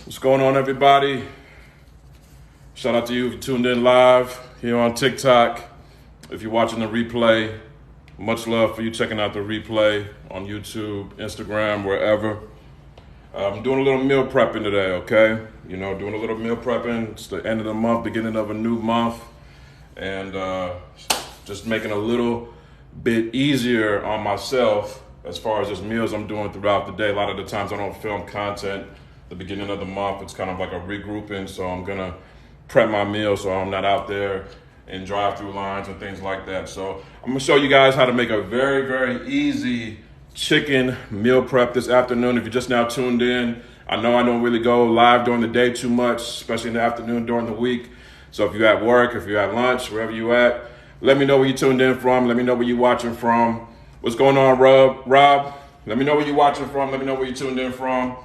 What's going on, everybody? Shout out to you if you tuned in live here on TikTok. If you're watching the replay, much love for you checking out the replay on YouTube, Instagram, wherever. I'm doing a little meal prepping today, okay? Doing a little meal prepping. It's the end of the month, beginning of a new month, and just making a little bit easier on myself as far as just meals I'm doing throughout the day. A lot of the times I don't film content the beginning of the month. It's kind of like a regrouping, so I'm gonna prep my meal so I'm not out there in drive-through lines and things like that. So I'm gonna show you guys how to make a very, very easy chicken meal prep this afternoon. If you're just now tuned in, I know I don't really go live during the day too much, especially in the afternoon during the week. So if you're at work, if you're at lunch, wherever you're at, let me know where you tuned in from. Let me know where you're watching from. What's going on, Rob? Let me know where you're watching from. Let me know where you tuned in from.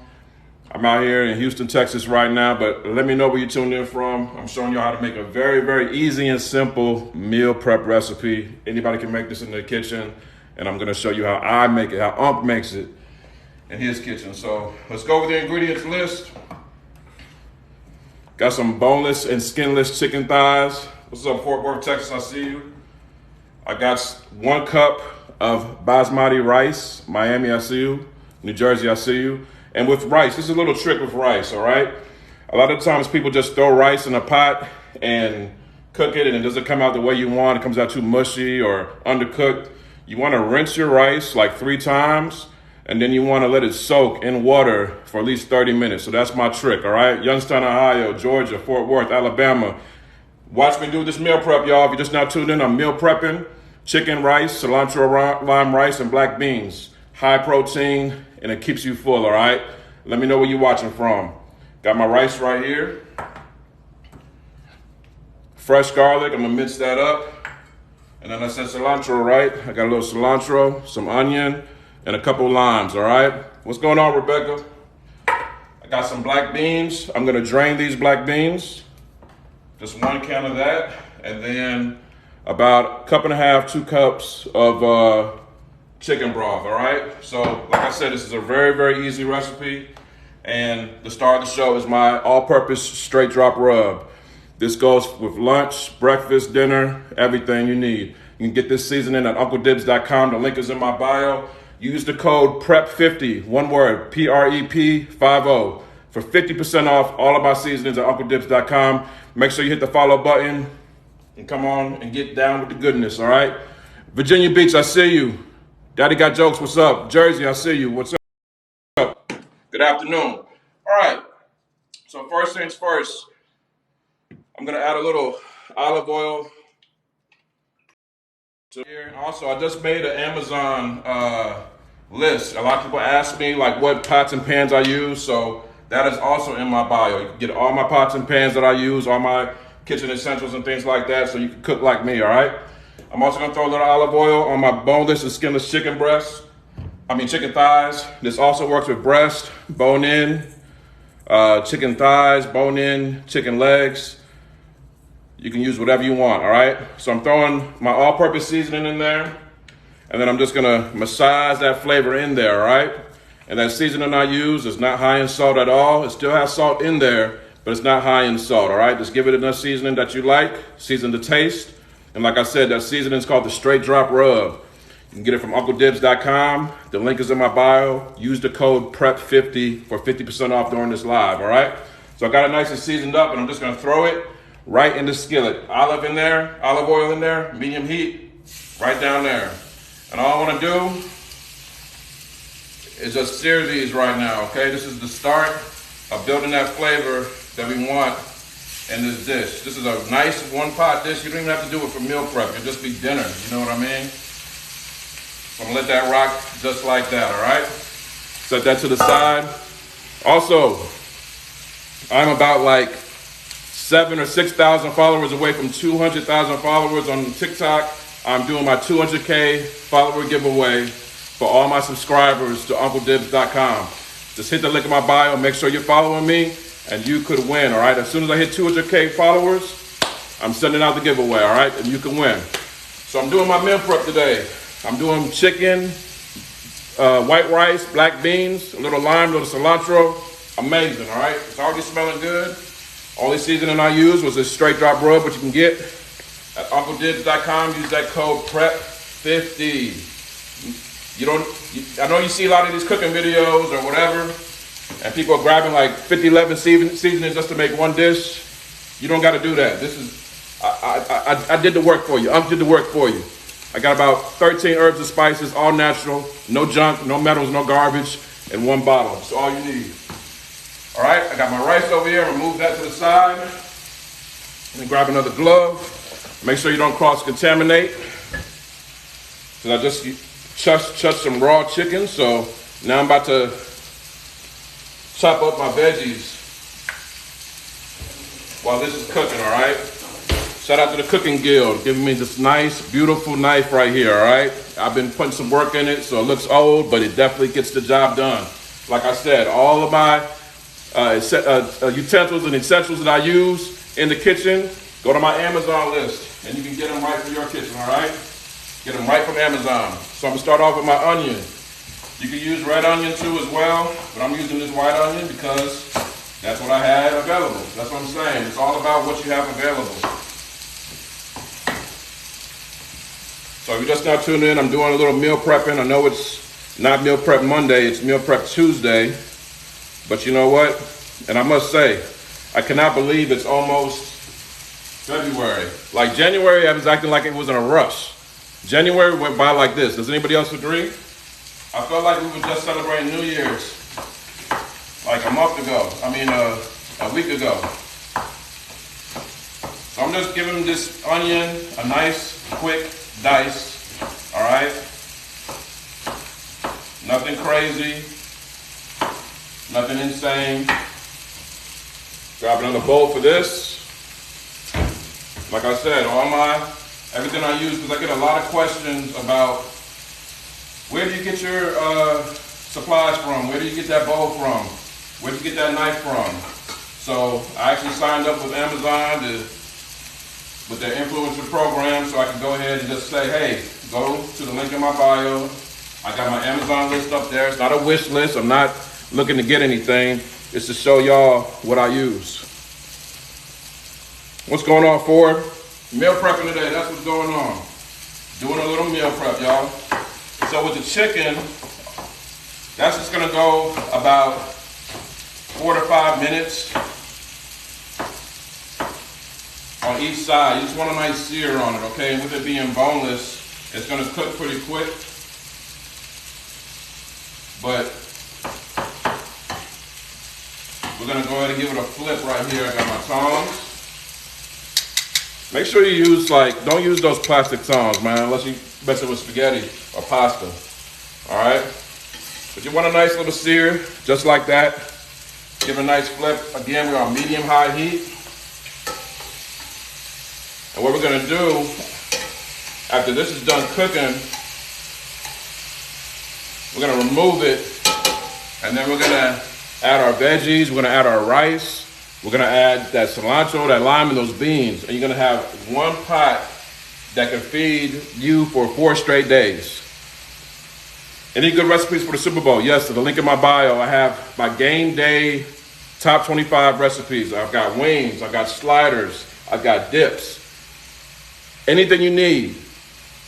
I'm out here in Houston, Texas right now, but let me know where you tuned in from. I'm showing you how to make a very, very easy and simple meal prep recipe. Anybody can make this in their kitchen, and I'm gonna show you how I make it, how Unc makes it in his kitchen. So let's go over the ingredients list. Got some boneless and skinless chicken thighs. What's up, Fort Worth, Texas? I see you. I got 1 cup of basmati rice. Miami, I see you. New Jersey, I see you. And with rice, this is a little trick with rice, all right? A lot of times people just throw rice in a pot and cook it, and it doesn't come out the way you want. It comes out too mushy or undercooked. You wanna rinse your rice like 3 times, and then you wanna let it soak in water for at least 30 minutes. So that's my trick, all right? Youngstown, Ohio, Georgia, Fort Worth, Alabama. Watch me do this meal prep, y'all. If you just now tuned in, I'm meal prepping. Chicken, rice, cilantro, lime rice, and black beans. High protein, and it keeps you full, all right? Let me know where you're watching from. Got my rice right here. Fresh garlic, I'm gonna mince that up. And then I said cilantro, right? I got a little cilantro, some onion, and a couple limes, all right? What's going on, Rebecca? I got some black beans. I'm gonna drain these black beans. Just 1 can of that. And then about 1.5 cups, 2 cups of chicken broth, all right? So, like I said, this is a very, very easy recipe. And the star of the show is my all-purpose straight drop rub. This goes with lunch, breakfast, dinner, everything you need. You can get this seasoning at UncleDibbz.com. The link is in my bio. Use the code PREP50, one word, PREP50, for 50% off all of my seasonings at UncleDibbz.com. Make sure you hit the follow button and come on and get down with the goodness, all right? Virginia Beach, I see you. Daddy got jokes, what's up? Jersey, I see you, what's up? Good afternoon. All right, so first things first, I'm gonna add a little olive oil to here. Also, I just made an Amazon list. A lot of people ask me like what pots and pans I use, so that is also in my bio. You can get all my pots and pans that I use, all my kitchen essentials and things like that, so you can cook like me, all right? I'm also gonna throw a little olive oil on my boneless and skinless chicken chicken thighs. This also works with breast, bone in, chicken thighs, bone in, chicken legs. You can use whatever you want, all right? So I'm throwing my all-purpose seasoning in there, and then I'm just gonna massage that flavor in there, all right? And that seasoning I use is not high in salt at all. It still has salt in there, but it's not high in salt, all right? Just give it enough seasoning that you like, season to taste. And like I said, that seasoning is called the Straight Drop Rub. You can get it from UncleDibbz.com. The link is in my bio. Use the code PREP50 for 50% off during this live, all right? So I got it nice and seasoned up, and I'm just gonna throw it right in the skillet. Olive oil in there, medium heat, right down there. And all I wanna do is just sear these right now, okay? This is the start of building that flavor that we want in this dish. This is a nice 1-pot dish. You don't even have to do it for meal prep. It'll just be dinner, you know what I mean? So I'm gonna let that rock just like that, all right? Set that to the side. Also, I'm about like 7,000 or 6,000 followers away from 200,000 followers on TikTok. I'm doing my 200K follower giveaway for all my subscribers to UncleDibbz.com. Just hit the link in my bio, make sure you're following me, and you could win, all right? As soon as I hit 200K followers, I'm sending out the giveaway, all right? And you can win. So I'm doing my meal prep today. I'm doing chicken, white rice, black beans, a little lime, a little cilantro, amazing, all right? It's already smelling good. Only seasoning I used was this straight drop rub, which you can get at UncleDibbz.com. Use that code PREP50. I know you see a lot of these cooking videos or whatever, and people are grabbing like 50, 11 seasonings just to make one dish. You don't got to do that. This is, I did the work for you. Unc did the work for you. I got about 13 herbs and spices, all natural, no junk, no metals, no garbage, in one bottle. That's all you need. All right, I got my rice over here. I'm gonna move that to the side. And then grab another glove. Make sure you don't cross-contaminate. So I just chucked some raw chicken, so now I'm about to chop up my veggies while this is cooking, all right? Shout out to the Cooking Guild, giving me this nice, beautiful knife right here, all right? I've been putting some work in it, so it looks old, but it definitely gets the job done. Like I said, all of my utensils and essentials that I use in the kitchen, go to my Amazon list, and you can get them right for your kitchen, all right? Get them right from Amazon. So I'm gonna start off with my onion. You can use red onion too as well, but I'm using this white onion because that's what I had available. That's what I'm saying. It's all about what you have available. So if you're just now tuned in, I'm doing a little meal prepping. I know it's not Meal Prep Monday, it's Meal Prep Tuesday. But you know what? And I must say, I cannot believe it's almost February. Like January, I was acting like it was in a rush. January went by like this. Does anybody else agree? I felt like we were just celebrating New Year's like a month ago. I mean, a week ago. So I'm just giving this onion a nice, quick dice. All right? Nothing crazy. Nothing insane. Grab another bowl for this. Like I said, everything I use, because I get a lot of questions about where do you get your supplies from? Where do you get that bowl from? Where do you get that knife from? So I actually signed up with Amazon with their influencer program, so I can go ahead and just say, hey, go to the link in my bio. I got my Amazon list up there. It's not a wish list. I'm not looking to get anything. It's to show y'all what I use. What's going on, Ford? Meal prepping today, that's what's going on. Doing a little meal prep, y'all. So with the chicken, that's just gonna go about 4 to 5 minutes on each side. You just want a nice sear on it, okay? And with it being boneless, it's gonna cook pretty quick. But we're gonna go ahead and give it a flip right here. I got my tongs. Make sure you use don't use those plastic tongs, man, unless you mess it with spaghetti or pasta, all right? But you want a nice little sear, just like that. Give a nice flip. Again, we're on medium-high heat. And what we're gonna do, after this is done cooking, we're gonna remove it, and then we're gonna add our veggies, we're gonna add our rice, we're gonna add that cilantro, that lime, and those beans. And you're gonna have one pot that can feed you for 4 straight days. Any good recipes for the Super Bowl? Yes, to the link in my bio, I have my game day top 25 recipes. I've got wings, I've got sliders, I've got dips. Anything you need.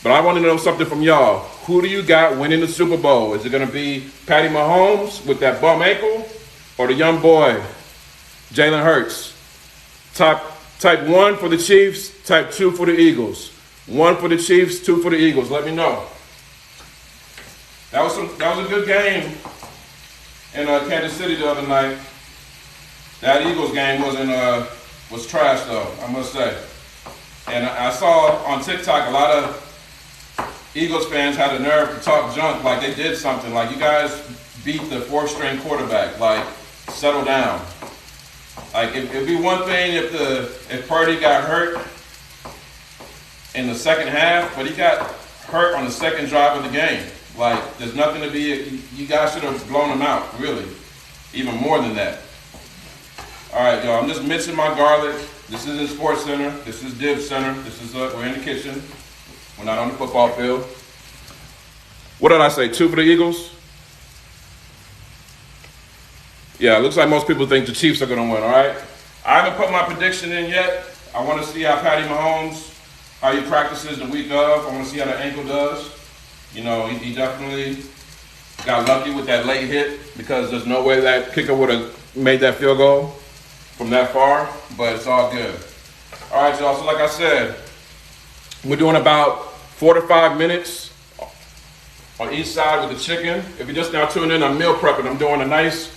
But I want to know something from y'all. Who do you got winning the Super Bowl? Is it gonna be Patty Mahomes with that bum ankle, or the young boy, Jalen Hurts? Type 1 for the Chiefs, type 2 for the Eagles. 1 for the Chiefs, 2 for the Eagles. Let me know. That was a good game in Kansas City the other night. That Eagles game was trash though, I must say. And I saw on TikTok a lot of Eagles fans had the nerve to talk junk like they did something. Like, you guys beat the 4th string quarterback. Like, settle down. Like, it'd be one thing if Purdy got hurt in the second half, but he got hurt on the second drive of the game. Like, there's nothing to be, you guys should have blown him out, really. Even more than that. All right, y'all, I'm just mincing my garlic. This isn't Sports Center. This is Dibbz Center. This is, we're in the kitchen. We're not on the football field. What did I say, 2 for the Eagles? Yeah, it looks like most people think the Chiefs are going to win, all right? I haven't put my prediction in yet. I want to see how Patty Mahomes, how he practices the week of. I want to see how the ankle does. You know, he definitely got lucky with that late hit because there's no way that kicker would have made that field goal from that far, but it's all good. All right, y'all, so like I said, we're doing about 4 to 5 minutes on each side with the chicken. If you're just now tuning in, I'm meal prepping. I'm doing a nice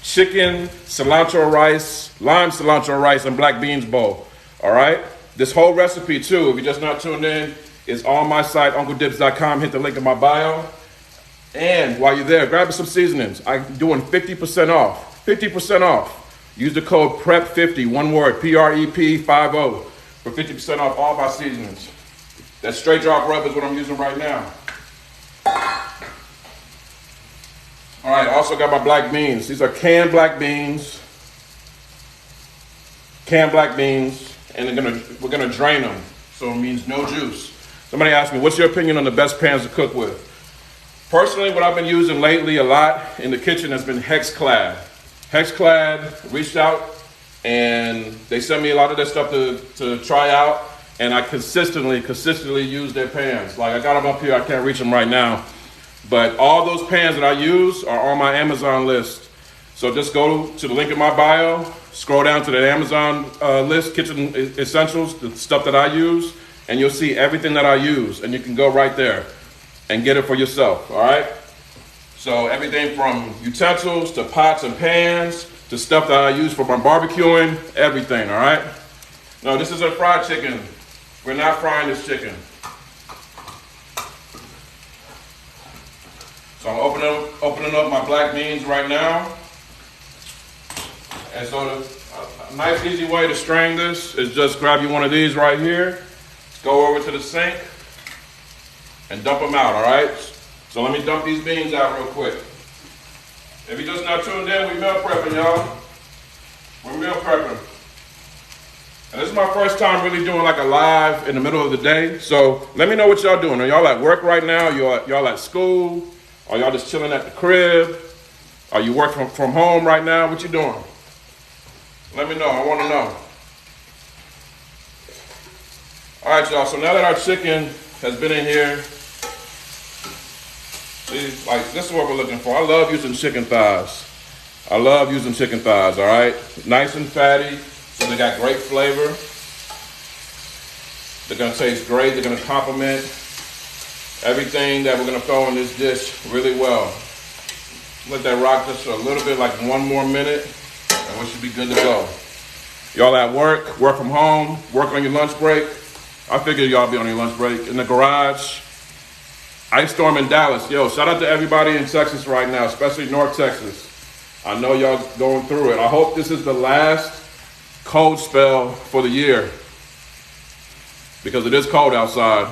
chicken, cilantro rice, lime cilantro rice, and black beans bowl. All right? This whole recipe, too, if you're just not tuned in, is on my site, UncleDibbz.com. Hit the link in my bio. And while you're there, grab some seasonings. I'm doing 50% off. 50% off. Use the code PREP50, one word, PREP50, for 50% off all my seasonings. That straight drop rub is what I'm using right now. All right, also got my black beans. These are canned black beans. Canned black beans, and we're gonna drain them, so it means no juice. Somebody asked me, what's your opinion on the best pans to cook with? Personally, what I've been using lately a lot in the kitchen has been Hexclad. Hexclad reached out, and they sent me a lot of their stuff to try out, and I consistently use their pans. Like, I got them up here, I can't reach them right now. But all those pans that I use are on my Amazon list. So just go to the link in my bio, scroll down to the Amazon list, Kitchen Essentials, the stuff that I use, and you'll see everything that I use. And you can go right there and get it for yourself, all right? So everything from utensils to pots and pans to stuff that I use for my barbecuing, everything, all right? No, this isn't fried chicken. We're not frying this chicken. So I'm opening up my black beans right now. And so a nice easy way to strain this is just grab you one of these right here, go over to the sink, and dump them out, all right? So let me dump these beans out real quick. If you're just not tuned in, we meal prepping, y'all. We're meal prepping. And this is my first time really doing like a live in the middle of the day. So let me know what y'all doing. Are y'all at work right now? Y'all at school? Are y'all just chilling at the crib? Are you working from home right now? What you doing? Let me know, I wanna know. All right, y'all, so now that our chicken has been in here, see, like, this is what we're looking for. I love using chicken thighs. I love using chicken thighs, all right? Nice and fatty, so they got great flavor. They're gonna taste great, they're gonna complement everything that we're gonna throw in this dish really well. Let that rock just for a little bit, like 1 more minute, and we should be good to go. Y'all at work from home, work on your lunch break. I figured y'all be on your lunch break. In the garage, ice storm in Dallas. Yo, shout out to everybody in Texas right now, especially North Texas. I know y'all going through it. I hope this is the last cold spell for the year, because it is cold outside.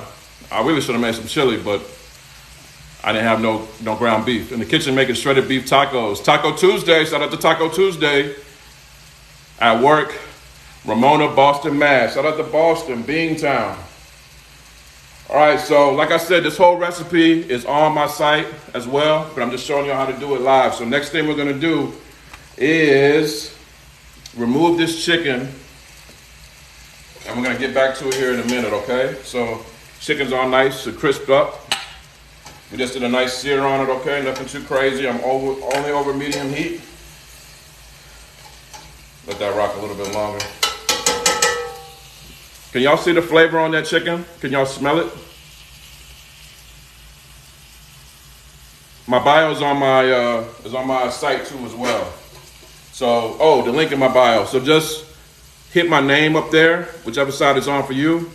I really should have made some chili, but I didn't have no ground beef. In the kitchen making shredded beef tacos. Taco Tuesday, shout out to Taco Tuesday. At work, Ramona, Boston, Mass. Shout out to Boston, Beantown. All right, so like I said, this whole recipe is on my site as well, but I'm just showing you how to do it live. So next thing we're gonna do is remove this chicken, and we're gonna get back to it here in a minute, okay? So chicken's all nice and crisped up. We just did a nice sear on it, okay? Nothing too crazy. I'm only over medium heat. Let that rock a little bit longer. Can y'all see the flavor on that chicken? Can y'all smell it? My bio is on my site too as well. So, the link in my bio. So just hit my name up there, whichever side is on for you.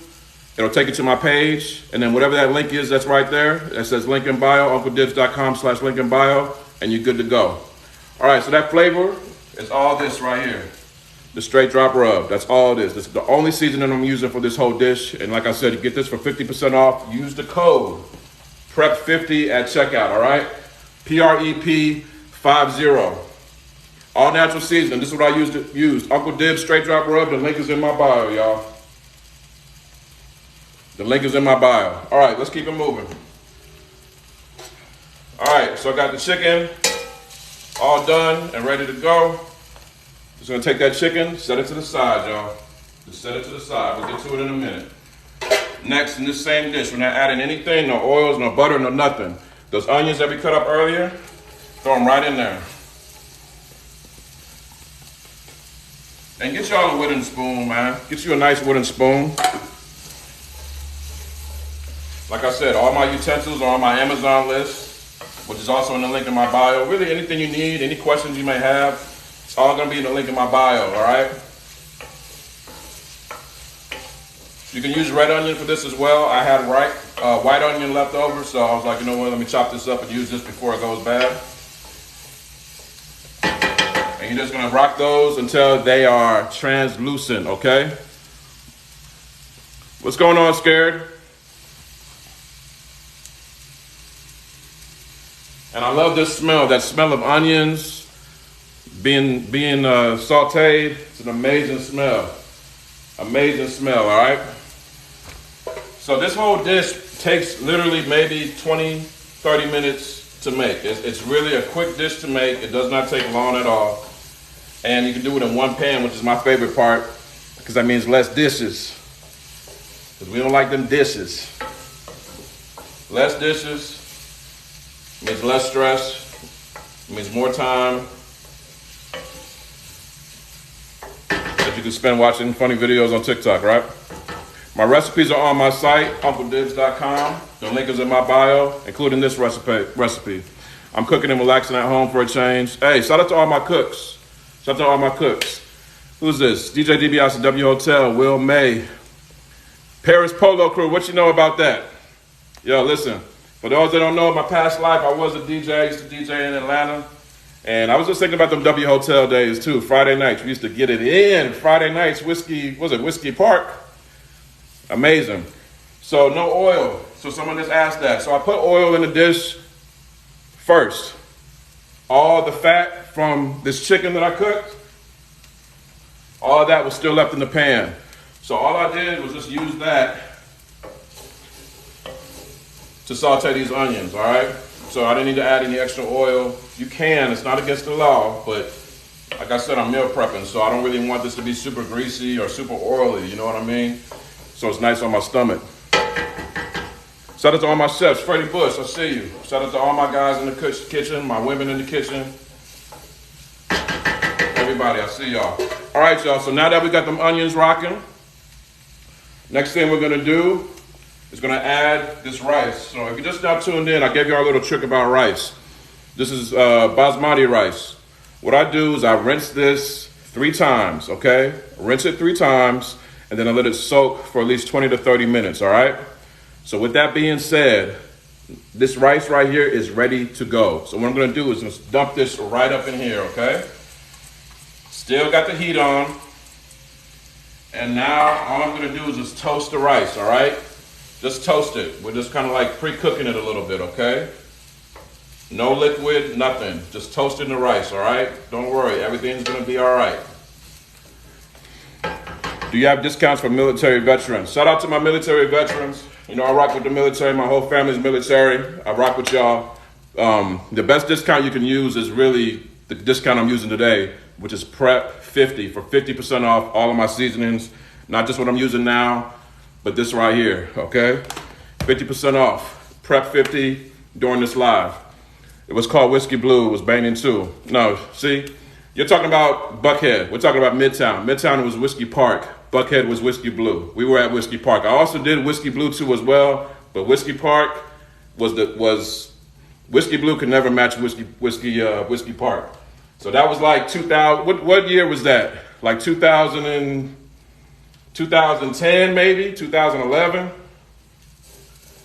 It'll take you to my page, and then whatever that link is, that's right there. That says link in bio, UncleDibbz.com/link in bio, and you're good to go. All right, so that flavor is all this right here. The straight drop rub, that's all it is. This is the only seasoning I'm using for this whole dish. And like I said, you get this for 50% off. Use the code PREP50 at checkout, all right? PREP50. All natural seasoning. This is what I used. Uncle Dibbz straight drop rub. The link is in my bio, y'all. The link is in my bio. All right, let's keep it moving. All right, so I got the chicken all done and ready to go. Just gonna take that chicken, set it to the side, y'all. Just set it to the side. We'll get to it in a minute. Next, in this same dish, we're not adding anything, no oils, no butter, no nothing. Those onions that we cut up earlier, throw them right in there. And get y'all a wooden spoon, man. Get you a nice wooden spoon. Like I said, all my utensils are on my Amazon list, which is also in the link in my bio. Really, anything you need, any questions you may have, it's all gonna be in the link in my bio, all right? You can use red onion for this as well. I had white onion left over, so I was like, you know what, let me chop this up and use this before it goes bad. And you're just gonna rock those until they are translucent, okay? What's going on, Scared? And I love this smell, that smell of onions being sauteed. It's an amazing smell. Amazing smell, all right? So this whole dish takes literally maybe 20, 30 minutes to make. It's really a quick dish to make. It does not take long at all. And you can do it in one pan, which is my favorite part, because that means less dishes. Because we don't like them dishes. Less dishes means less stress, means more time that you can spend watching funny videos on TikTok, right? My recipes are on my site, UncleDibbz.com. The link is in my bio, including this recipe. I'm cooking and relaxing at home for a change. Hey, shout out to all my cooks. Shout out to all my cooks. Who's this? DJ DiBiase, W Hotel, Will May, Paris Polo Crew. What you know about that? Yo, listen. For those that don't know, my past life, I was a DJ. I used to DJ in Atlanta. And I was just thinking about them W Hotel days too. Friday nights, we used to get it in. Friday nights, Whiskey Park? Amazing. So no oil. So someone just asked that. So I put oil in the dish first. All the fat from this chicken that I cooked, all of that was still left in the pan. So all I did was just use that to saute these onions, all right? So I didn't need to add any extra oil. You can, it's not against the law, but like I said, I'm meal prepping, so I don't really want this to be super greasy or super oily, you know what I mean? So it's nice on my stomach. Shout out to all my chefs. Freddie Bush, I see you. Shout out to all my guys in the kitchen, my women in the kitchen. Everybody, I see y'all. All right, y'all, so now that we got them onions rocking, next thing we're gonna do is gonna add this rice. So if you just now tuned in, I gave y'all a little trick about rice. This is basmati rice. What I do is I rinse this 3 times, okay? Rinse it 3 times, and then I let it soak for at least 20 to 30 minutes, all right? So with that being said, this rice right here is ready to go. So what I'm gonna do is just dump this right up in here, okay? Still got the heat on. And now all I'm gonna do is just toast the rice, all right? Just toast it. We're just kind of like pre-cooking it a little bit, okay? No liquid, nothing. Just toasting the rice, all right? Don't worry, everything's gonna be all right. Do you have discounts for military veterans? Shout out to my military veterans. You know, I rock with the military. My whole family's military. I rock with y'all. The best discount you can use is really the discount I'm using today, which is Prep 50 for 50% off all of my seasonings. Not just what I'm using now, but this right here, okay? 50% off, Prep 50 during this live. It was called Whiskey Blue, it was Banging too. No, see, you're talking about Buckhead. We're talking about Midtown. Midtown was Whiskey Park. Buckhead was Whiskey Blue. We were at Whiskey Park. I also did Whiskey Blue too as well, but Whiskey Park was Whiskey Blue could never match Whiskey Park. So that was like 2000, what year was that? Like 2010 maybe, 2011.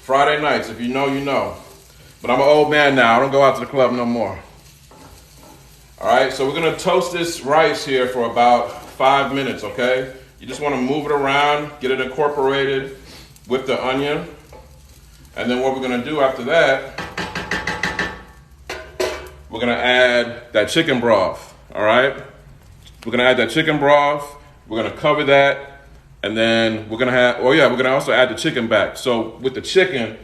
Friday nights, if you know, you know. But I'm an old man now, I don't go out to the club no more. All right, so we're gonna toast this rice here for about 5 minutes, okay? You just wanna move it around, get it incorporated with the onion. And then what we're gonna do after that, we're gonna add that chicken broth, all right? We're gonna add that chicken broth, we're gonna cover that, and then we're gonna also add the chicken back. So with the chicken,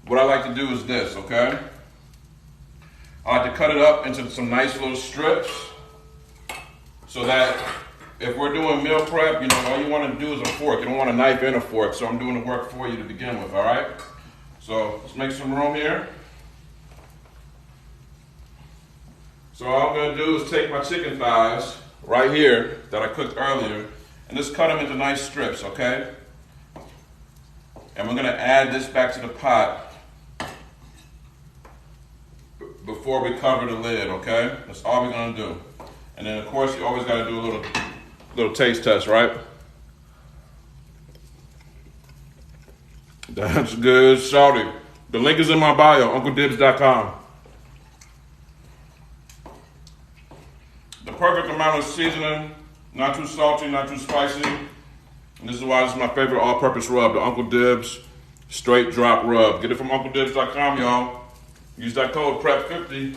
what I like to do is this, okay? I like to cut it up into some nice little strips so that if we're doing meal prep, you know, all you want to do is a fork. You don't want a knife and a fork, so I'm doing the work for you to begin with, all right? So let's make some room here. So all I'm going to do is take my chicken thighs right here that I cooked earlier and just cut them into nice strips, okay? And we're going to add this back to the pot before we cover the lid, okay? That's all we're going to do. And then, of course, you always got to do a little taste test, right? That's good, shawty. The link is in my bio, UncleDibbz.com. The perfect amount of seasoning, not too salty, not too spicy. And this is why this is my favorite all-purpose rub, the Uncle Dibbz Straight Drop Rub. Get it from UncleDibbz.com, y'all. Use that code PREP50,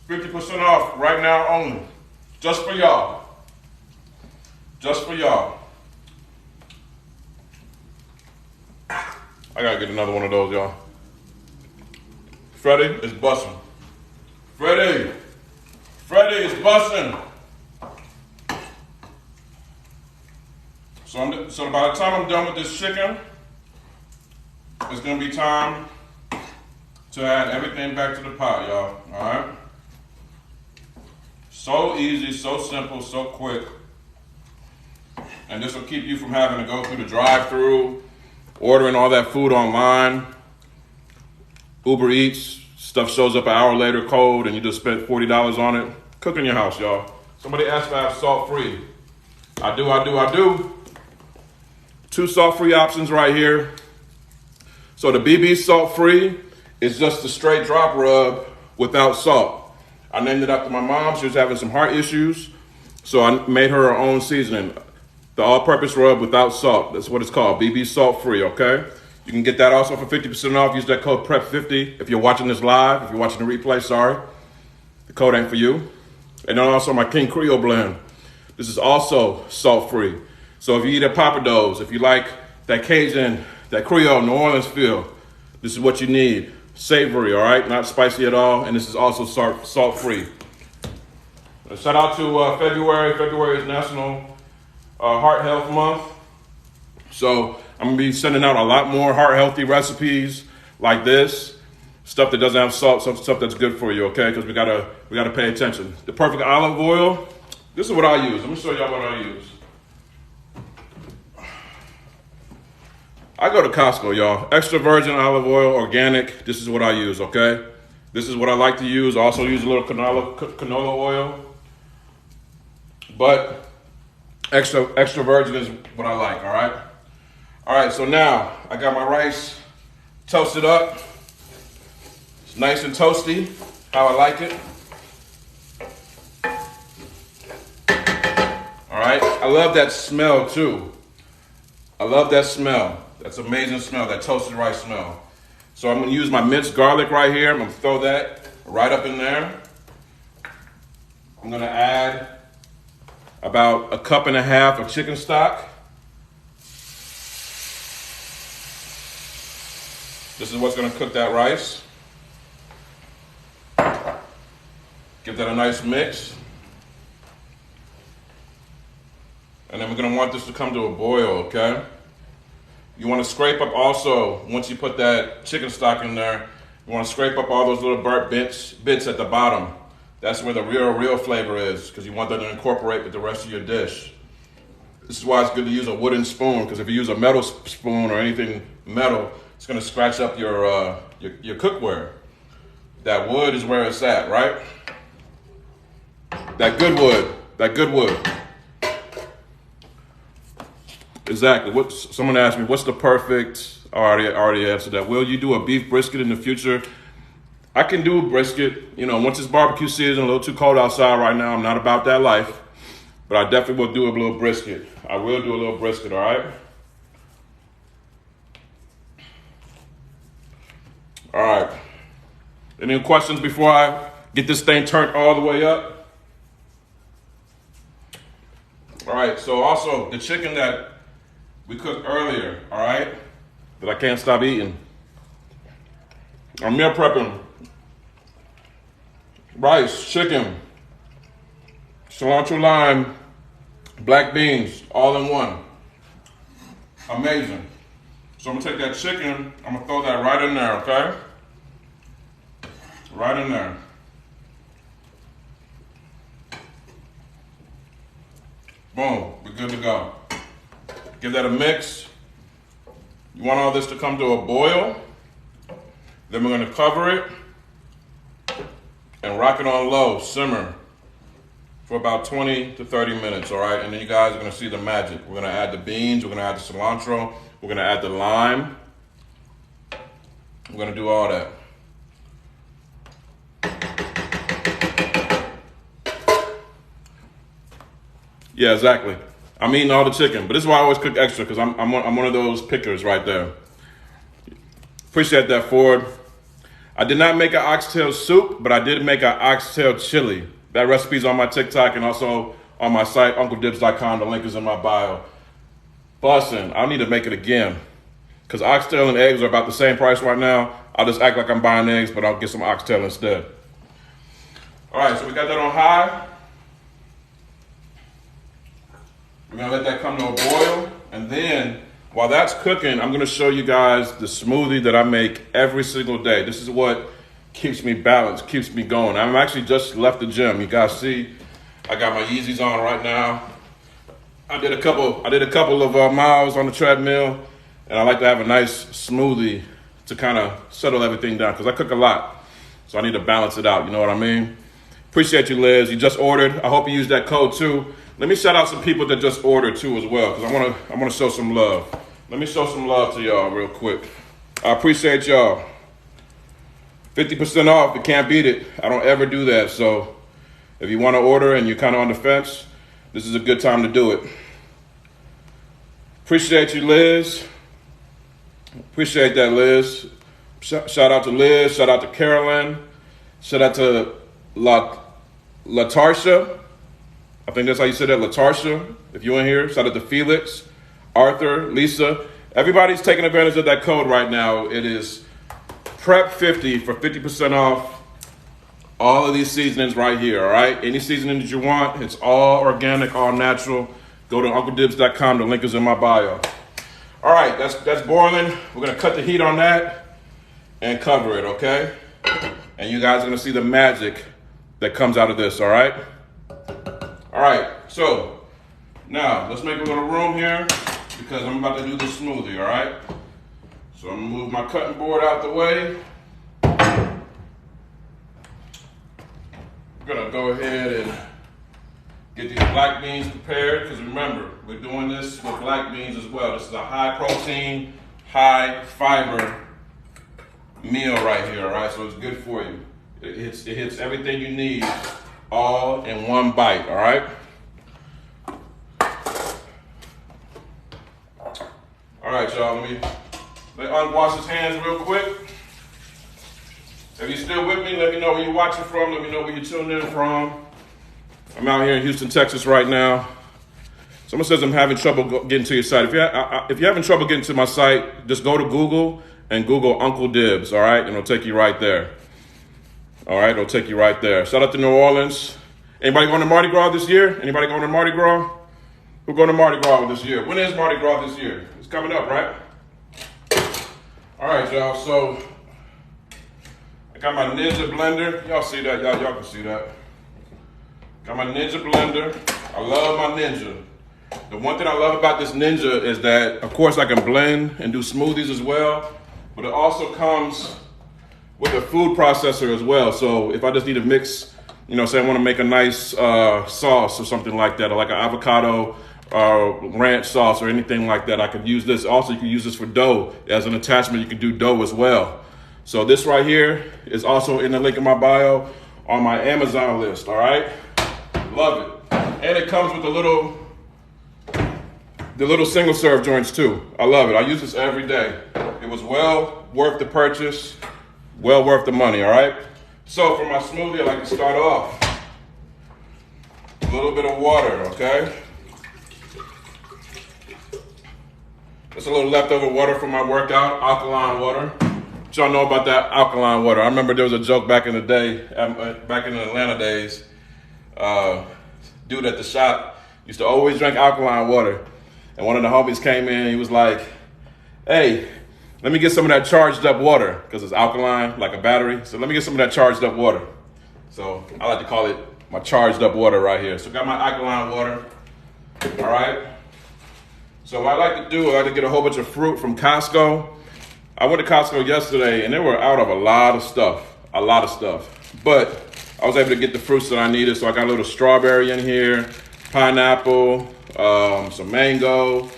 50% off right now only. Just for y'all. Just for y'all. I gotta get another one of those, y'all. Freddie is bussin'. Freddie is bussin'. So by the time I'm done with this chicken, it's gonna be time to add everything back to the pot, y'all, all right? So easy, so simple, so quick. And this will keep you from having to go through the drive-thru, ordering all that food online. Uber Eats, stuff shows up an hour later cold and you just spent $40 on it. Cook in your house, y'all. Somebody asked if I have salt-free. I do. 2 salt-free options right here. So the BB salt-free is just the straight drop rub without salt. I named it after my mom. She was having some heart issues, so I made her own seasoning. The all-purpose rub without salt. That's what it's called, BB salt-free, okay? You can get that also for 50% off. Use that code PREP50 if you're watching this live. If you're watching the replay, sorry. The code ain't for you. And then also my King Creole blend. This is also salt-free. So if you eat at Papa Do's, if you like that Cajun, that Creole New Orleans feel, this is what you need. Savory, all right? Not spicy at all. And this is also salt-free. Shout out to February. February is National Heart Health Month. So I'm gonna be sending out a lot more heart healthy recipes like this. Stuff that doesn't have salt, stuff that's good for you, okay? Because we gotta pay attention. The perfect olive oil. This is what I use. Let me show y'all what I use. I go to Costco, y'all. Extra virgin olive oil, organic. This is what I use, okay? This is what I like to use. I also use a little canola oil. But extra virgin is what I like, all right? All right, so now I got my rice toasted up. It's nice and toasty, how I like it. All right, I love that smell too. I love that smell. That's amazing smell, that toasted rice smell. So I'm gonna use my minced garlic right here. I'm gonna throw that right up in there. I'm gonna add about 1.5 cups of chicken stock. This is what's gonna cook that rice. Give that a nice mix. And then we're gonna want this to come to a boil, okay? You wanna scrape up also, once you put that chicken stock in there, you wanna scrape up all those little burnt bits at the bottom. That's where the real flavor is, because you want that to incorporate with the rest of your dish. This is why it's good to use a wooden spoon, because if you use a metal spoon or anything metal, it's gonna scratch up your cookware. That wood is where it's at, right? That good wood. Exactly. Someone asked me, what's the perfect? I already answered that. Will you do a beef brisket in the future? I can do a brisket. You know, once it's barbecue season, a little too cold outside right now. I'm not about that life, but I definitely will do a little brisket. I will do a little brisket. All right. All right. Any questions before I get this thing turned all the way up? All right. So also the chicken that we cooked earlier, all right, that I can't stop eating. I'm meal prepping rice, chicken, cilantro lime, black beans, all in one. Amazing. So I'm gonna take that chicken, I'm gonna throw that right in there, okay? Right in there. Boom, we're good to go. Give that a mix. You want all this to come to a boil. Then we're gonna cover it and rock it on low, simmer for about 20 to 30 minutes, all right? And then you guys are gonna see the magic. We're gonna add the beans, we're gonna add the cilantro, we're gonna add the lime. We're gonna do all that. Yeah, exactly. I'm eating all the chicken, but this is why I always cook extra, because I'm one of those pickers right there. Appreciate that, Ford. I did not make an oxtail soup, but I did make an oxtail chili. That recipe's on my TikTok and also on my site, UncleDibbz.com. The link is in my bio. Bussin', I need to make it again, because oxtail and eggs are about the same price right now. I'll just act like I'm buying eggs, but I'll get some oxtail instead. All right, so we got that on high. We're gonna let that come to a boil, and then while that's cooking, I'm gonna show you guys the smoothie that I make every single day. This is what keeps me balanced, keeps me going. I'm actually just left the gym. You guys see, I got my Yeezys on right now. I did a couple of miles on the treadmill, and I like to have a nice smoothie to kind of settle everything down, because I cook a lot, so I need to balance it out. You know what I mean? Appreciate you, Liz. You just ordered. I hope you used that code too. Let me shout out some people that just ordered too as well, because I wanna show some love. Let me show some love to y'all real quick. I appreciate y'all. 50% off, you can't beat it. I don't ever do that, so if you want to order and you're kind of on the fence, this is a good time to do it. Appreciate you, Liz. Appreciate that, Liz. Shout out to Liz, shout out to Carolyn, shout out to Latarsha. I think that's how you say that, Latarsha. If you're in here, shout out to Felix, Arthur, Lisa. Everybody's taking advantage of that code right now. It is PREP50 for 50% off all of these seasonings right here, all right? Any seasoning that you want, it's all organic, all natural. Go to UncleDibbz.com, the link is in my bio. All right, that's boiling. We're gonna cut the heat on that and cover it, okay? And you guys are gonna see the magic that comes out of this, all right? All right, so now let's make a little room here, because I'm about to do the smoothie, all right? So I'm gonna move my cutting board out the way. I'm gonna go ahead and get these black beans prepared, because remember, we're doing this with black beans as well. This is a high protein, high fiber meal right here, all right? So it's good for you. It hits everything you need all in one bite, all right? All right, y'all, let Unc wash his hands real quick. If you're still with me, let me know where you're watching from. Let me know where you're tuning in from. I'm out here in Houston, Texas right now. Someone says I'm having trouble getting to your site. If you're having trouble getting to my site, just go to Google and Google Uncle Dibbz, all right? And it'll take you right there. All right, it'll take you right there. Shout out to New Orleans. Anybody going to Mardi Gras this year? Anybody going to Mardi Gras? Who's going to Mardi Gras this year? When is Mardi Gras this year? It's coming up, right? All right, y'all, so I got my Ninja blender. Y'all see that? Y'all can see that. Got my Ninja blender. I love my Ninja. The one thing I love about this Ninja is that, of course, I can blend and do smoothies as well, but it also comes with a food processor as well. So if I just need to mix, you know, say I want to make a nice sauce or something like that, or like an avocado ranch sauce or anything like that, I could use this. Also, you can use this for dough. As an attachment, you can do dough as well. So this right here is also in the link in my bio on my Amazon list, all right? Love it. And it comes with the little single serve joints too. I love it. I use this every day. It was well worth the purchase, well worth the money, all right? So for my smoothie, I like to start off a little bit of water, okay? Just a little leftover water from my workout, alkaline water. What y'all know about that alkaline water? I remember there was a joke back in the day, back in the Atlanta days. Dude at the shop used to always drink alkaline water. And one of the homies came in and he was like, hey, let me get some of that charged up water, because it's alkaline, like a battery. So let me get some of that charged up water. So I like to call it my charged up water right here. So got my alkaline water, all right? So what I like to do, I like to get a whole bunch of fruit from Costco. I went to Costco yesterday and they were out of a lot of stuff. But I was able to get the fruits that I needed. So I got a little strawberry in here, pineapple, some mango.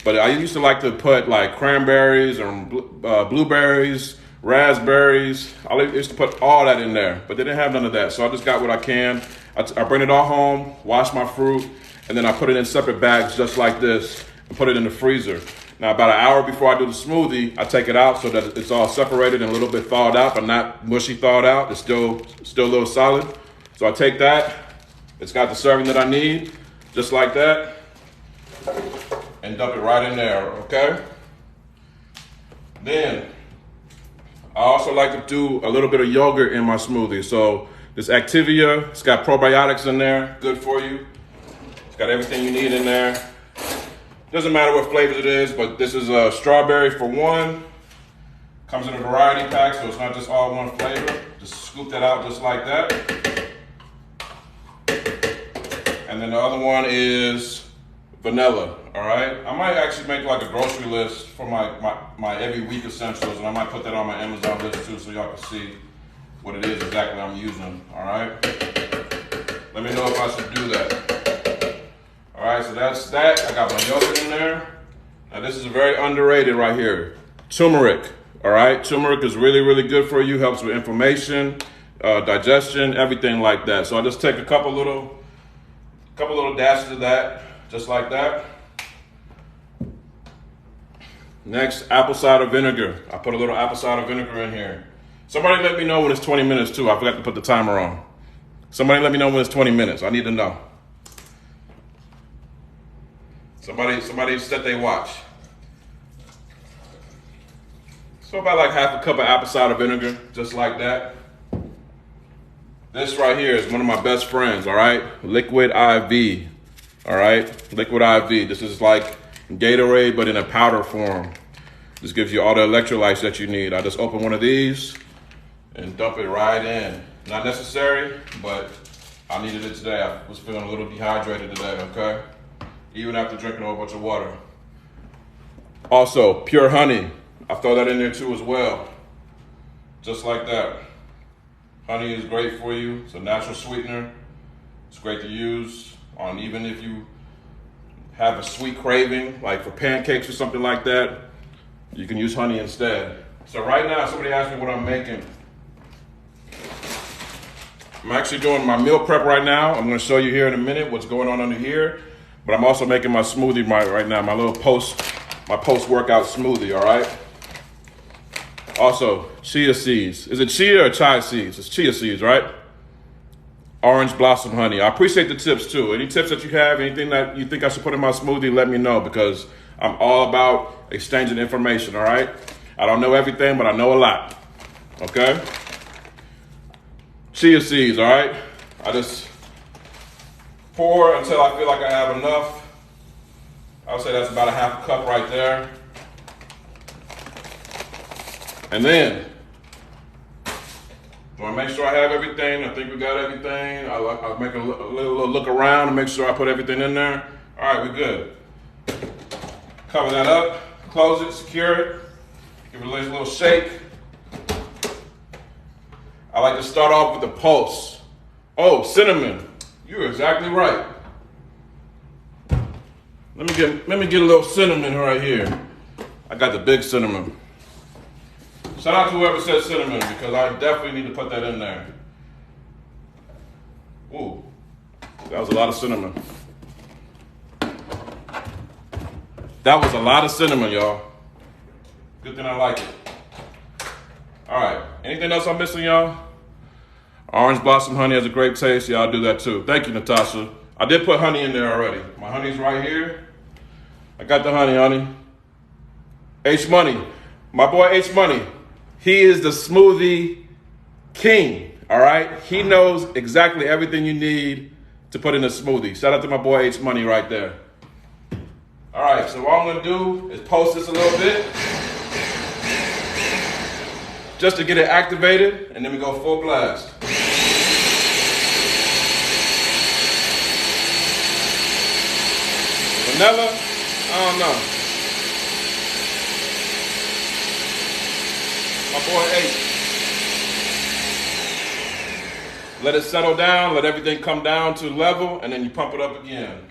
But I used to like to put like cranberries and blueberries, raspberries. I used to put all that in there, but they didn't have none of that. So I just got what I can. I bring it all home, wash my fruit, and then I put it in separate bags just like this and put it in the freezer. Now, about an hour before I do the smoothie, I take it out so that it's all separated and a little bit thawed out, but not mushy thawed out. It's still a little solid. So I take that. It's got the serving that I need, just like that, and dump it right in there, okay? Then, I also like to do a little bit of yogurt in my smoothie. So this Activia, it's got probiotics in there, good for you. It's got everything you need in there. Doesn't matter what flavors it is, but this is a strawberry for one. Comes in a variety pack, so it's not just all one flavor. Just scoop that out just like that. And then the other one is vanilla, all right? I might actually make like a grocery list for my every week essentials, and I might put that on my Amazon list too so y'all can see what it is exactly I'm using, all right? Let me know if I should do that. All right, so that's that. I got my yogurt in there. Now this is very underrated right here. Turmeric, all right? Turmeric is really, really good for you. Helps with inflammation, digestion, everything like that. So I just take a couple little dashes of that, just like that. Next, apple cider vinegar. I put a little apple cider vinegar in here. Somebody let me know when it's 20 minutes too. I forgot to put the timer on. Somebody let me know when it's 20 minutes. I need to know. Somebody set their watch. So about like half a cup of apple cider vinegar, just like that. This right here is one of my best friends, all right? Liquid IV, all right? Liquid IV. This is like Gatorade, but in a powder form. This gives you all the electrolytes that you need. I just open one of these and dump it right in. Not necessary, but I needed it today. I was feeling a little dehydrated today, okay? Even after drinking a whole bunch of water. Also, pure honey. I throw that in there too as well. Just like that. Honey is great for you. It's a natural sweetener. It's great to use on even if you have a sweet craving, like for pancakes or something like that, you can use honey instead. So right now, somebody asked me what I'm making. I'm actually doing my meal prep right now. I'm gonna show you here in a minute what's going on under here. But I'm also making my smoothie right now, my post-workout smoothie, all right? Also, chia seeds. Is it chia or chai seeds? It's chia seeds, right? Orange blossom honey. I appreciate the tips too. Any tips that you have, anything that you think I should put in my smoothie, let me know, because I'm all about exchanging information, all right? I don't know everything, but I know a lot, okay? Chia seeds, all right? I just pour until I feel like I have enough. I would say that's about a half a cup right there. And then, do I make sure I have everything? I think we got everything. I'll make a little look around and make sure I put everything in there. All right, we're good. Cover that up, close it, secure it, give it a little shake. I like to start off with the pulse. Oh, cinnamon. You're exactly right. Let me get a little cinnamon right here. I got the big cinnamon. Shout out to whoever said cinnamon, because I definitely need to put that in there. Ooh, that was a lot of cinnamon. That was a lot of cinnamon, y'all. Good thing I like it. All right, anything else I'm missing, y'all? Orange blossom honey has a great taste. Y'all do that too. Thank you, Natasha. I did put honey in there already. My honey's right here. I got the honey. H Money. My boy H Money. He is the smoothie king, all right? He knows exactly everything you need to put in a smoothie. Shout out to my boy H Money right there. All right, so what I'm gonna do is post this a little bit just to get it activated, and then we go full blast. Vanilla, I don't know. My boy H. Let it settle down, let everything come down to level, and then you pump it up again.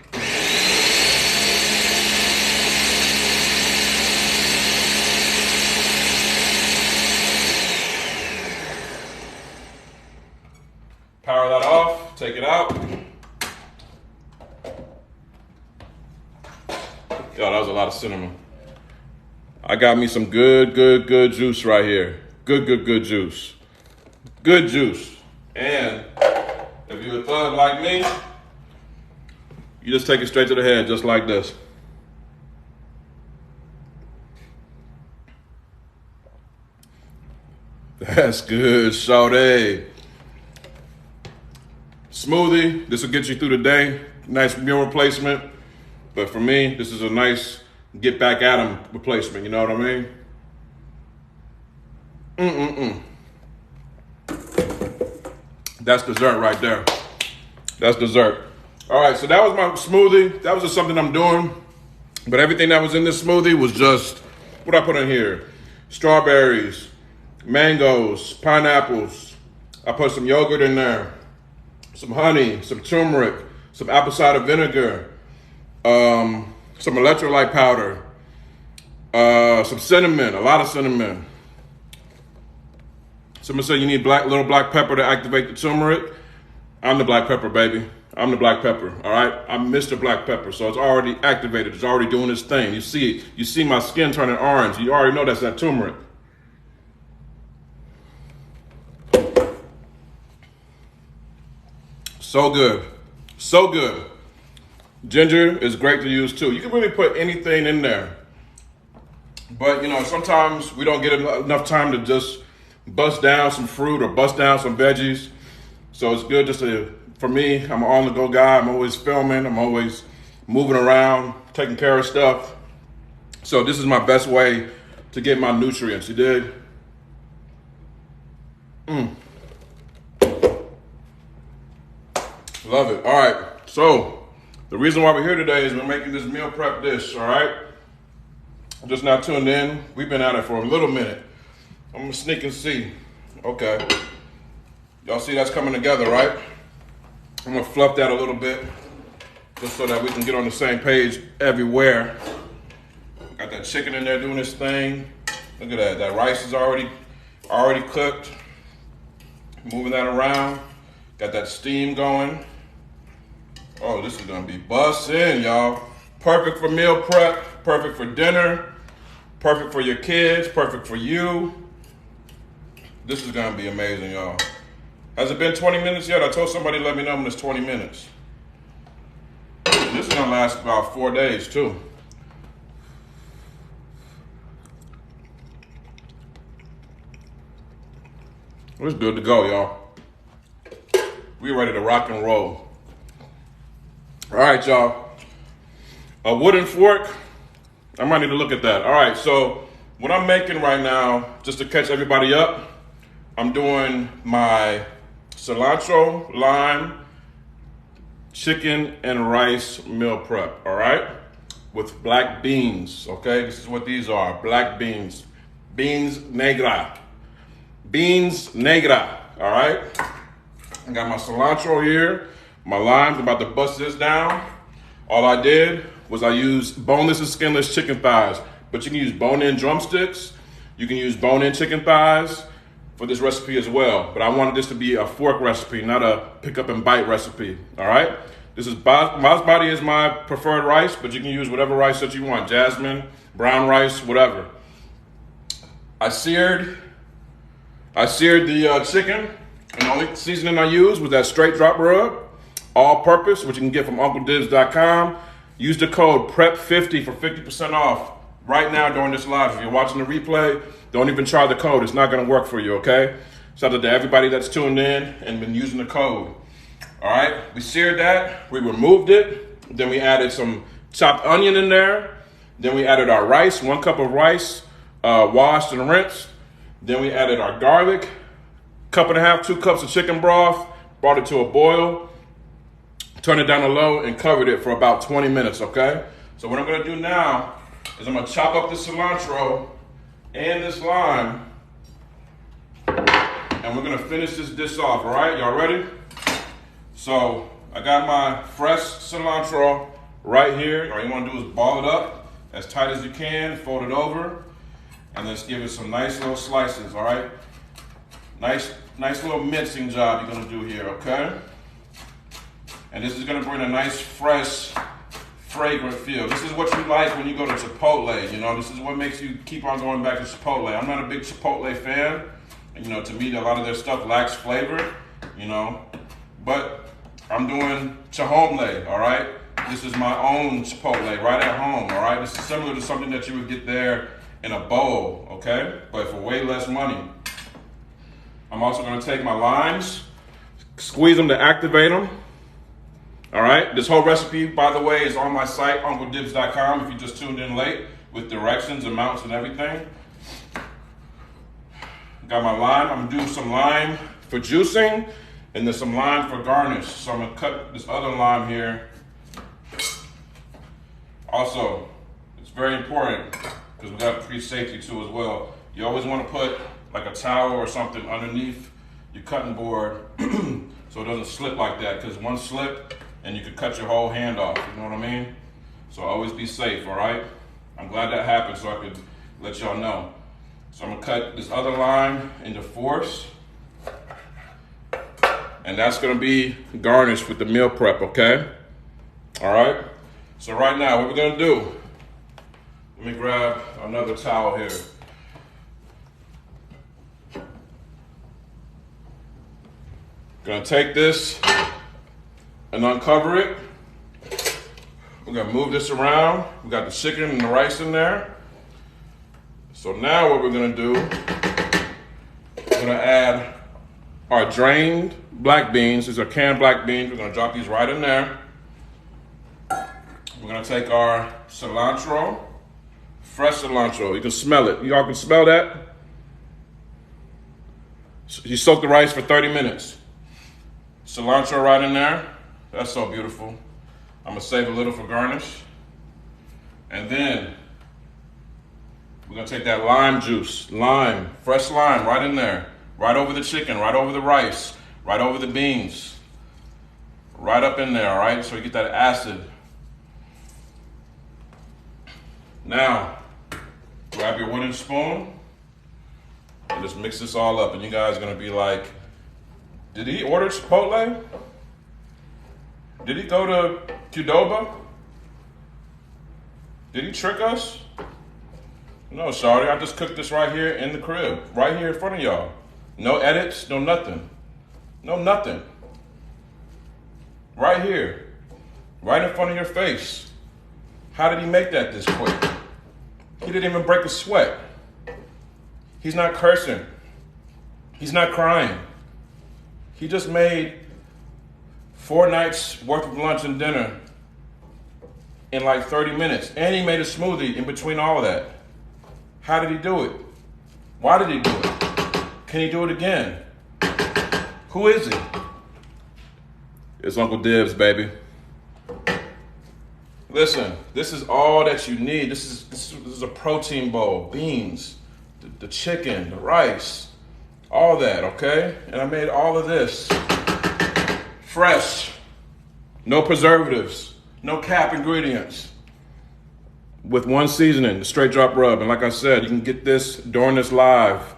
Power that off, take it out. Yo, that was a lot of cinnamon. I got me some good juice right here. Good juice. Good juice. And if you're a thug like me, you just take it straight to the head, just like this. That's good, shawty. Smoothie, this will get you through the day. Nice meal replacement. But for me, this is a nice get back at 'em replacement, you know what I mean? That's dessert right there. That's dessert. All right, so that was my smoothie. That was just something I'm doing. But everything that was in this smoothie was just, what I put in here? Strawberries, mangoes, pineapples. I put some yogurt in there, some honey, some turmeric, some apple cider vinegar, some electrolyte powder, some cinnamon, a lot of cinnamon. Someone said you need little black pepper to activate the turmeric. I'm the black pepper, baby. I'm the black pepper, all right? I'm Mr. Black Pepper, so it's already activated. It's already doing its thing. You see it. You see my skin turning orange. You already know that's that turmeric. So good. So good. Ginger is great to use too. You can really put anything in there. But, you know, sometimes we don't get enough time to just bust down some fruit or bust down some veggies. So it's good just to, for me, I'm an on-the-go guy. I'm always filming. I'm always moving around, taking care of stuff. So this is my best way to get my nutrients, you dig? Love it. All right, so the reason why we're here today is we're making this meal prep dish, all right? Just now tuned in. We've been at it for a little minute. I'm gonna sneak and see. Okay. Y'all see that's coming together, right? I'm gonna fluff that a little bit just so that we can get on the same page everywhere. Got that chicken in there doing its thing. Look at that. That rice is already cooked. Moving that around. Got that steam going. Oh, this is gonna be bussin', y'all. Perfect for meal prep, perfect for dinner, perfect for your kids, perfect for you. This is gonna be amazing, y'all. Has it been 20 minutes yet? I told somebody let me know when it's 20 minutes. This is gonna last about 4 days too. It's good to go, y'all. We're ready to rock and roll. All right, y'all. A wooden fork. I might need to look at that. All right, so what I'm making right now, just to catch everybody up, I'm doing my cilantro, lime, chicken, and rice meal prep, all right? With black beans, okay? This is what these are, black beans. Beans negra. Beans negra, all right? I got my cilantro here, my limes, I'm about to bust this down. All I did was I used boneless and skinless chicken thighs, but you can use bone-in drumsticks, you can use bone-in chicken thighs for this recipe as well. But I wanted this to be a fork recipe, not a pick up and bite recipe, all right? This is, basmati is my preferred rice, but you can use whatever rice that you want, jasmine, brown rice, whatever. I seared the chicken, and the only seasoning I used was that straight drop rub, all purpose, which you can get from UncleDibbz.com. Use the code PREP50 for 50% off. right now during this live. If you're watching the replay, don't even try the code. It's not gonna work for you, okay? Shout out to everybody that's tuned in and been using the code. All right, we seared that, we removed it, then we added some chopped onion in there, then we added our rice, 1 cup of rice, washed and rinsed. Then we added our garlic, 1.5 cups, 2 cups of chicken broth, brought it to a boil, turned it down to low, and covered it for about 20 minutes, okay? So what I'm gonna do now is I'm gonna chop up the cilantro and this lime, and we're gonna finish this dish off, all right? Y'all ready? So I got my fresh cilantro right here. All you wanna do is ball it up as tight as you can, fold it over, and let's give it some nice little slices, all right? Nice little mincing job you're gonna do here, okay? And this is gonna bring a nice, fresh, fragrant feel. This is what you like when you go to Chipotle, you know? This is what makes you keep on going back to Chipotle. I'm not a big Chipotle fan, and you know, to me, a lot of their stuff lacks flavor, you know? But I'm doing Chipotle, all right? This is my own Chipotle right at home, all right? This is similar to something that you would get there in a bowl, okay? But for way less money. I'm also gonna take my limes, squeeze them to activate them. All right, this whole recipe, by the way, is on my site, UncleDibbz.com, if you just tuned in late, with directions, amounts, and everything. Got my lime. I'm gonna do some lime for juicing, and then some lime for garnish. So I'm gonna cut this other lime here. Also, it's very important, because we got tree safety too as well. You always wanna put like a towel or something underneath your cutting board so it doesn't slip like that, because one slip, and you could cut your whole hand off, you know what I mean? So always be safe, all right? I'm glad that happened so I could let y'all know. So I'm gonna cut this other lime into fourths, and that's gonna be garnished with the meal prep, okay? All right? So right now, what we're gonna do, let me grab another towel here. Gonna take this and uncover it. We're gonna move this around. We got the chicken and the rice in there. So now what we're gonna do, we're gonna add our drained black beans. These are canned black beans. We're gonna drop these right in there. We're gonna take our cilantro, fresh cilantro. You can smell it. Y'all can smell that? You soak the rice for 30 minutes. Cilantro right in there. That's so beautiful. I'm gonna save a little for garnish. And then we're gonna take that lime juice, fresh lime right in there, right over the chicken, right over the rice, right over the beans, right up in there, all right? So you get that acid. Now, grab your wooden spoon and just mix this all up. And you guys are gonna be like, did he order Chipotle? Did he go to Qdoba? Did he trick us? No, shawty, I just cooked this right here in the crib, right here in front of y'all. No edits, no nothing. No nothing. Right here, right in front of your face. How did he make that this quick? He didn't even break a sweat. He's not cursing. He's not crying. He just made 4 nights worth of lunch and dinner in like 30 minutes. And he made a smoothie in between all of that. How did he do it? Why did he do it? Can he do it again? Who is he? It's Uncle Dibbz, baby. Listen, this is all that you need. This is a protein bowl, beans, the chicken, the rice, all that, okay? And I made all of this fresh, no preservatives, no cap ingredients, with one seasoning, the straight drop rub. And like I said, you can get this during this live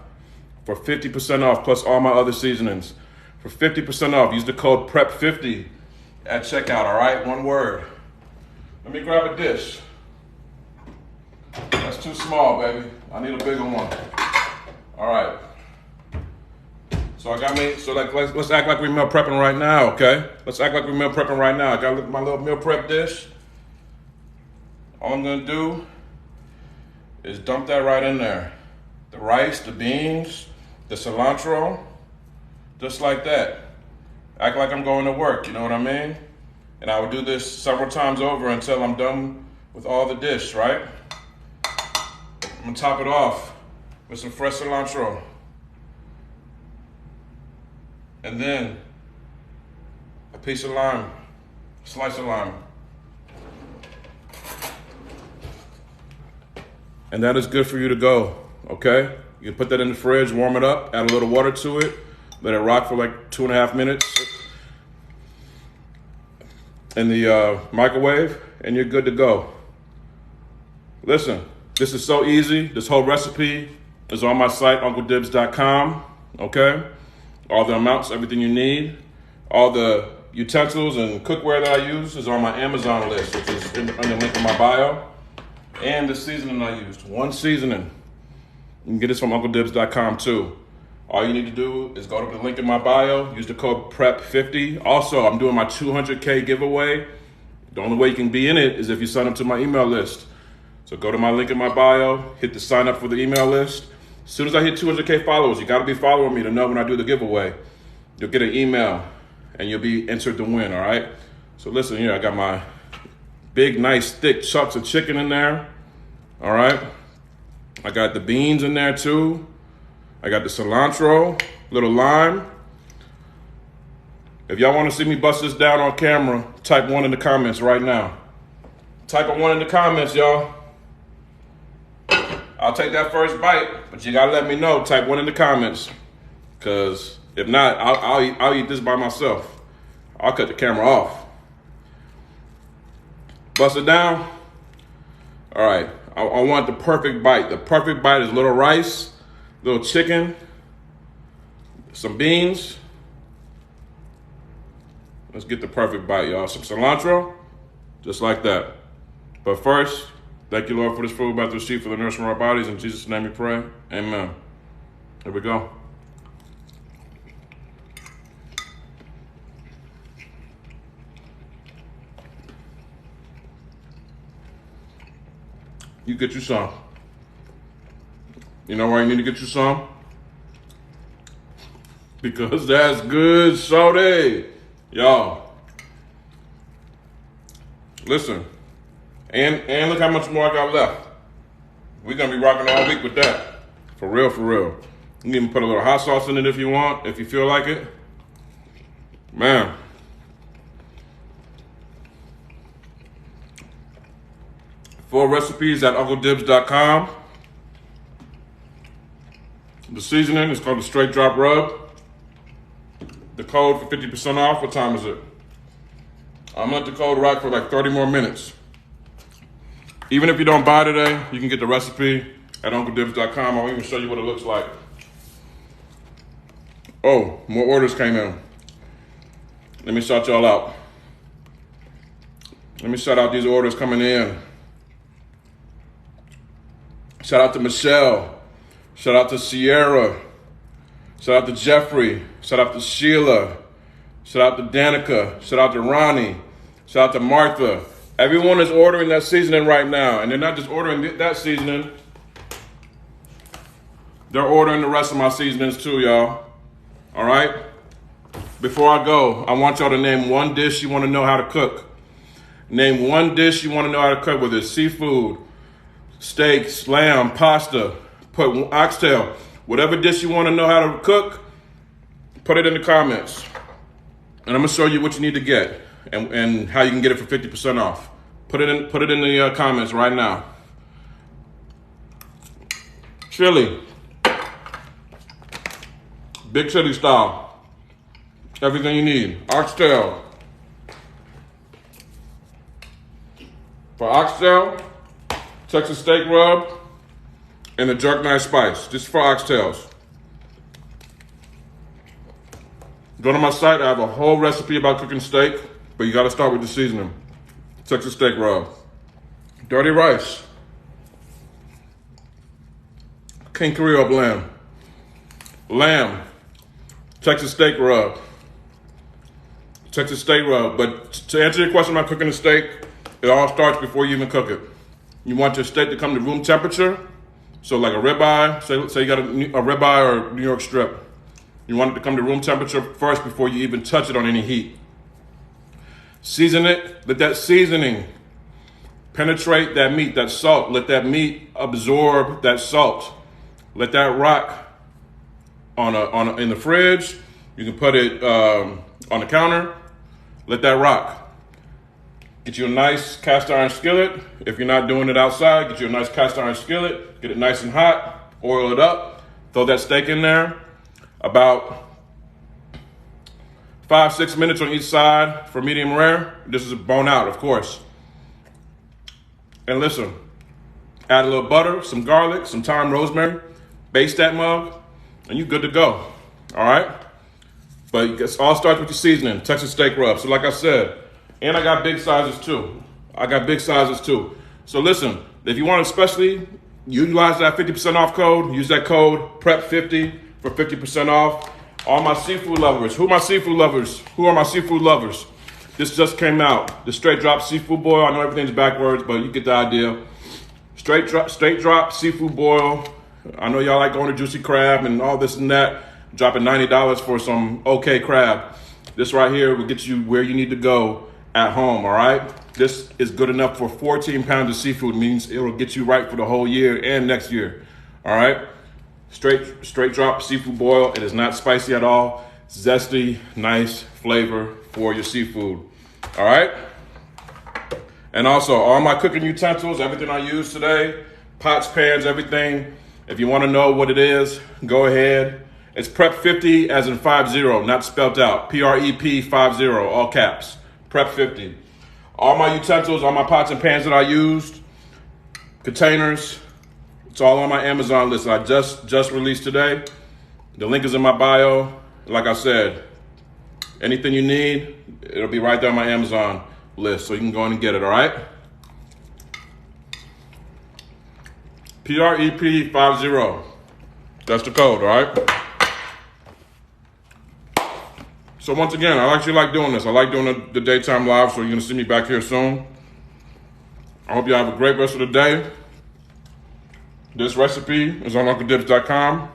for 50% off, plus all my other seasonings. For 50% off, use the code PREP50 at checkout, all right? One word. Let me grab a dish. That's too small, baby. I need a bigger one. All right. So I got me, so like, let's act like we're meal prepping right now, okay? Let's act like we're meal prepping right now. I got my little meal prep dish. All I'm gonna do is dump that right in there. The rice, the beans, the cilantro, just like that. Act like I'm going to work, you know what I mean? And I would do this several times over until I'm done with all the dish, right? I'm gonna top it off with some fresh cilantro. And then a piece of lime, slice of lime. And that is good for you to go, okay? You can put that in the fridge, warm it up, add a little water to it, let it rock for like 2.5 minutes in the microwave, and you're good to go. Listen, this is so easy. This whole recipe is on my site, UncleDibbz.com, okay? All the amounts, everything you need. All the utensils and cookware that I use is on my Amazon list, which is on the link in my bio. And the seasoning I used, one seasoning. You can get this from UncleDibbz.com too. All you need to do is go to the link in my bio, use the code PREP50. Also, I'm doing my 200K giveaway. The only way you can be in it is if you sign up to my email list. So go to my link in my bio, hit the sign up for the email list. As soon as I hit 200K followers, you gotta be following me to know when I do the giveaway. You'll get an email and you'll be entered to win, all right? So listen here, I got my big, nice, thick chunks of chicken in there, all right? I got the beans in there too. I got the cilantro, little lime. If y'all wanna see me bust this down on camera, type 1 in the comments right now. Type a 1 in the comments, y'all. I'll take that first bite, but you gotta let me know, type 1 in the comments. Cause if not, I'll eat this by myself. I'll cut the camera off. Bust it down. All right, I want the perfect bite. The perfect bite is little rice, little chicken, some beans. Let's get the perfect bite, y'all. Some cilantro, just like that. But first, thank you, Lord, for this food about to receive for the nourishment of our bodies. In Jesus' name we pray, amen. Here we go. You get you some. You know why you need to get you some? Because that's good soda. Y'all. Listen. And look how much more I got left. We're gonna be rocking all week with that. For real, for real. You can even put a little hot sauce in it if you want, if you feel like it. Man. Full recipes at UncleDibbz.com. The seasoning is called the Straight Drop Rub. The code for 50% off, what time is it? I'm gonna let the code rock for like 30 more minutes. Even if you don't buy today, you can get the recipe at UncleDibbz.com. I'll even show you what it looks like. Oh, more orders came in. Let me shout y'all out. Let me shout out these orders coming in. Shout out to Michelle. Shout out to Sierra. Shout out to Jeffrey. Shout out to Sheila. Shout out to Danica. Shout out to Ronnie. Shout out to Martha. Everyone is ordering that seasoning right now. And they're not just ordering that seasoning. They're ordering the rest of my seasonings too, y'all. All right? Before I go, I want y'all to name one dish you want to know how to cook. Name one dish you want to know how to cook, whether it's seafood, steaks, lamb, pasta, put oxtail, whatever dish you want to know how to cook, put it in the comments. And I'm gonna show you what you need to get and how you can get it for 50% off. Put it in the comments right now. Chili, big chili style, everything you need. Oxtail. For oxtail, Texas steak rub, and the jerk knife spice, just for oxtails. Go to my site, I have a whole recipe about cooking steak, but you gotta start with the seasoning. Texas steak rub. Dirty rice. King Creole lamb. Lamb. Texas steak rub. Texas steak rub. But to answer your question about cooking a steak, it all starts before you even cook it. You want your steak to come to room temperature. So like a ribeye, say you got a ribeye or New York strip. You want it to come to room temperature first before you even touch it on any heat. Season it, let that seasoning penetrate that meat, that salt. Let that meat absorb that salt. Let that rock in the fridge. You can put it on the counter. Let that rock. Get you a nice cast iron skillet. If you're not doing it outside, get you a nice cast iron skillet. Get it nice and hot. Oil it up. Throw that steak in there. About 5-6 minutes on each side for medium rare. This is bone out, of course. And listen, add a little butter, some garlic, some thyme, rosemary. Baste that mug, and you're good to go. All right? But it all starts with your seasoning, Texas steak rub. So like I said, and I got big sizes too. So listen, if you want to especially utilize that 50% off code, use that code PREP50 for 50% off. All my seafood lovers. Who are my seafood lovers? This just came out. The straight drop seafood boil. I know everything's backwards, but you get the idea. Straight drop seafood boil. I know y'all like going to Juicy Crab and all this and that. Dropping $90 for some okay crab. This right here will get you where you need to go at home, all right? This is good enough for 14 pounds of seafood. It means it'll get you right for the whole year and next year, all right? Straight drop seafood boil. It is not spicy at all. Zesty, nice flavor for your seafood, all right? And also, all my cooking utensils, everything I use today, pots, pans, everything. If you want to know what it is, go ahead. It's PREP50 as in 50, not spelled out. PREP 50, all caps. PREP50. All my utensils, all my pots and pans that I used, containers, it's all on my Amazon list. I just released today. The link is in my bio. Like I said, anything you need, it'll be right there on my Amazon list, so you can go in and get it, all right? PREP 50. That's the code, all right? So once again, I actually like doing this. I like doing the daytime live, so you're gonna see me back here soon. I hope you have a great rest of the day. This recipe is on UncleDibbz.com.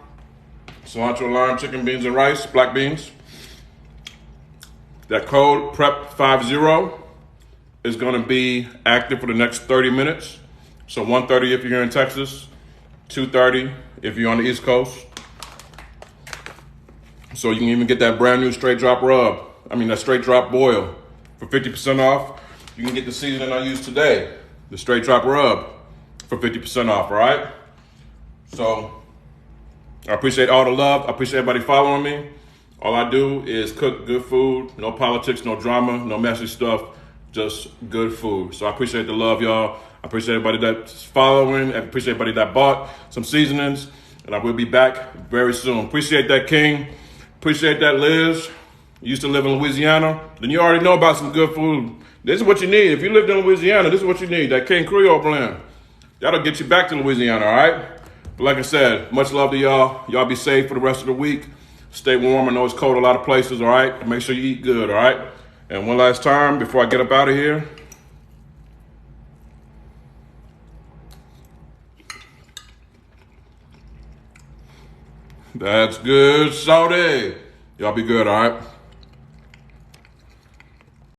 Cilantro, lime, chicken, beans, and rice, black beans. That code, PREP50, is gonna be active for the next 30 minutes. So 1:30 if you're here in Texas, 2:30 if you're on the East Coast. So you can even get that brand new straight drop that straight drop boil for 50% off. You can get the seasoning I used today, the straight drop rub, for 50% off, all right? So I appreciate all the love. I appreciate everybody following me. All I do is cook good food, no politics, no drama, no messy stuff, just good food. So I appreciate the love, y'all. I appreciate everybody that's following. I appreciate everybody that bought some seasonings. And I will be back very soon. Appreciate that, King. Appreciate that, Liz. You used to live in Louisiana. Then you already know about some good food. This is what you need. If you lived in Louisiana, this is what you need. That King Creole blend. That'll get you back to Louisiana, all right? But like I said, much love to y'all. Y'all be safe for the rest of the week. Stay warm. I know it's cold a lot of places, all right? Make sure you eat good, all right? And one last time before I get up out of here. That's good, salty. Y'all be good, all right?